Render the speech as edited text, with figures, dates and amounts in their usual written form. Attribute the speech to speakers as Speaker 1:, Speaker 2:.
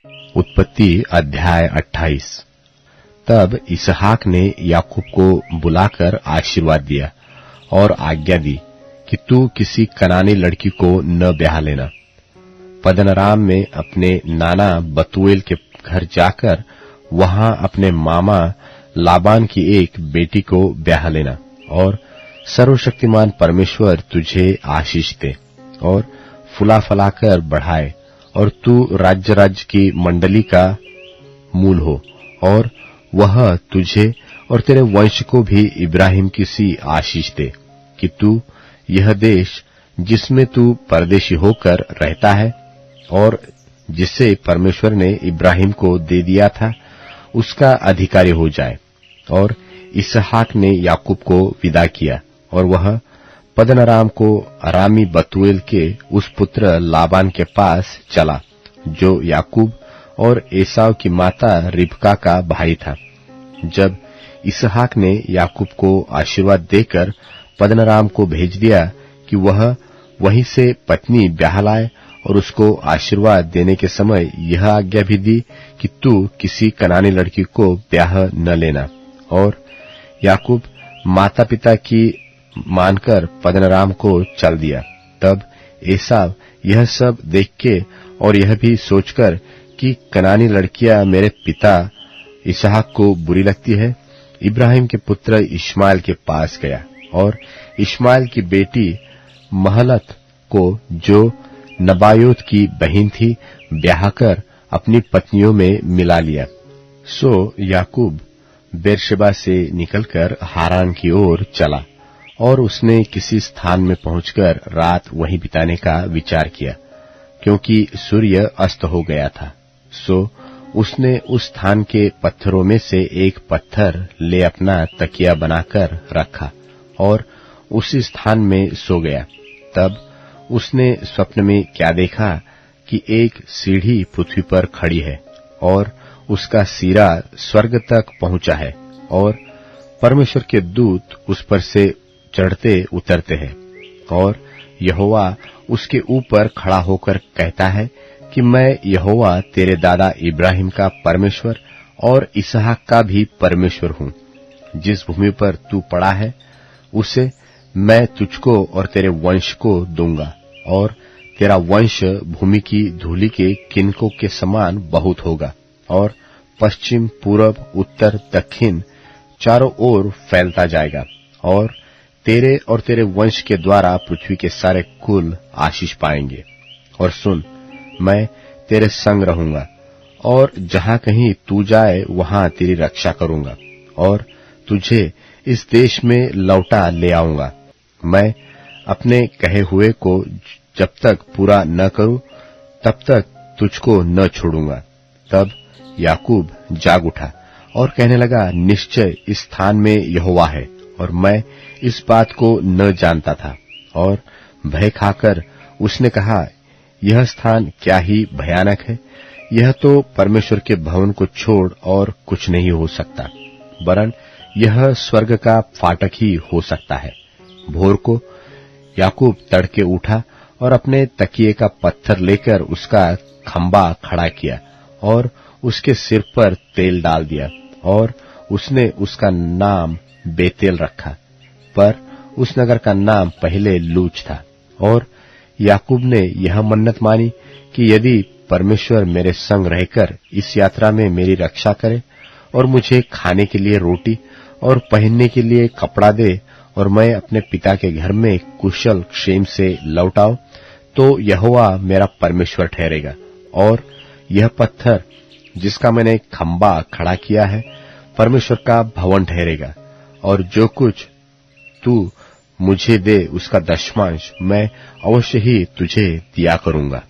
Speaker 1: उत्पत्ति अध्याय 28। तब इसहाक ने याकूब को बुलाकर आशीर्वाद दिया और आज्ञा दी कि तू किसी कनानी लड़की को न ब्याह लेना। पद्दनराम में अपने नाना बतूएल के घर जाकर वहां अपने मामा लाबान की एक बेटी को ब्याह लेना, और सर्वशक्तिमान परमेश्वर तुझे आशीष दे और फुला फलाकर बढ़ाए, और तू राज्य राज्य की मंडली का मूल हो, और वह तुझे और तेरे वंश को भी इब्राहिम की सी आशीष दे कि तू यह देश जिसमें तू परदेशी होकर रहता है और जिसे परमेश्वर ने इब्राहिम को दे दिया था, उसका अधिकारी हो जाए। और इसहाक ने याकूब को विदा किया, और वह पद्दनराम को अरामी बतूएल के उस पुत्र लाबान के पास चला, जो याकूब और एसाव की माता रिबका का भाई था। जब इसहाक ने याकूब को आशीर्वाद देकर पद्दनराम को भेज दिया कि वह वहीं से पत्नी ब्याह लाए, और उसको आशीर्वाद देने के समय यह आज्ञा भी दी कि तू किसी कनानी लड़की को ब्याह न लेना। और याकूब माता पिता की मानकर पद्दनराम को चल दिया। तब एसाव यह सब देख के और यह भी सोचकर कि कनानी लड़कियां मेरे पिता इसहाक को बुरी लगती है, इब्राहिम के पुत्र इश्माएल के पास गया, और इश्माएल की बेटी महलत को, जो नबायोत की बहन थी, ब्याह कर अपनी पत्नियों में मिला लिया। सो याकूब बेरशेबा से निकलकर हारान की ओर चला, और उसने किसी स्थान में पहुंचकर रात वहीं बिताने का विचार किया, क्योंकि सूर्य अस्त हो गया था। सो उसने उस स्थान के पत्थरों में से एक पत्थर ले अपना तकिया बनाकर रखा और उसी स्थान में सो गया। तब उसने स्वप्न में क्या देखा कि एक सीढ़ी पृथ्वी पर खड़ी है, और उसका सिरा स्वर्ग तक पहुंचा है, और परमेश्वर के दूत उस पर से चढ़ते उतरते हैं, और यहोवा उसके ऊपर खड़ा होकर कहता है कि मैं यहोवा तेरे दादा इब्राहिम का परमेश्वर और इसहाक का भी परमेश्वर हूं। जिस भूमि पर तू पड़ा है उसे मैं तुझको और तेरे वंश को दूंगा, और तेरा वंश भूमि की धूलि के किनकों के समान बहुत होगा, और पश्चिम पूरब उत्तर दक्षिण चारों ओर फैलता जाएगा, और तेरे और तेरे वंश के द्वारा पृथ्वी के सारे कुल आशीष पाएंगे। और सुन, मैं तेरे संग रहूंगा, और जहां कहीं तू जाए वहां तेरी रक्षा करूंगा, और तुझे इस देश में लौटा ले आऊंगा। मैं अपने कहे हुए को जब तक पूरा न करूं तब तक तुझको न छोड़ूंगा। तब याकूब जाग उठा और कहने लगा, निश्चय इस स्थान में यहोवा है, और मैं इस बात को न जानता था। और भय खाकर उसने कहा, यह स्थान क्या ही भयानक है, यह तो परमेश्वर के भवन को छोड़ और कुछ नहीं हो सकता, वरन यह स्वर्ग का फाटक ही हो सकता है। भोर को याकूब तड़के उठा और अपने तकिए का पत्थर लेकर उसका खंबा खड़ा किया और उसके सिर पर तेल डाल दिया, और उसने उसका नाम बेतेल रखा, पर उस नगर का नाम पहले लूज था। और याकूब ने यह मन्नत मानी कि यदि परमेश्वर मेरे संग रहकर इस यात्रा में मेरी रक्षा करे और मुझे खाने के लिए रोटी और पहनने के लिए कपड़ा दे, और मैं अपने पिता के घर में कुशल क्षेम से लौट आऊं, तो यहोवा मेरा परमेश्वर ठहरेगा, और यह पत्थर जिसका मैंने खंबा खड़ा किया है परमेश्वर का भवन ठहरेगा, और जो कुछ तू मुझे दे उसका दशमांश मैं अवश्य ही तुझे दिया करूंगा।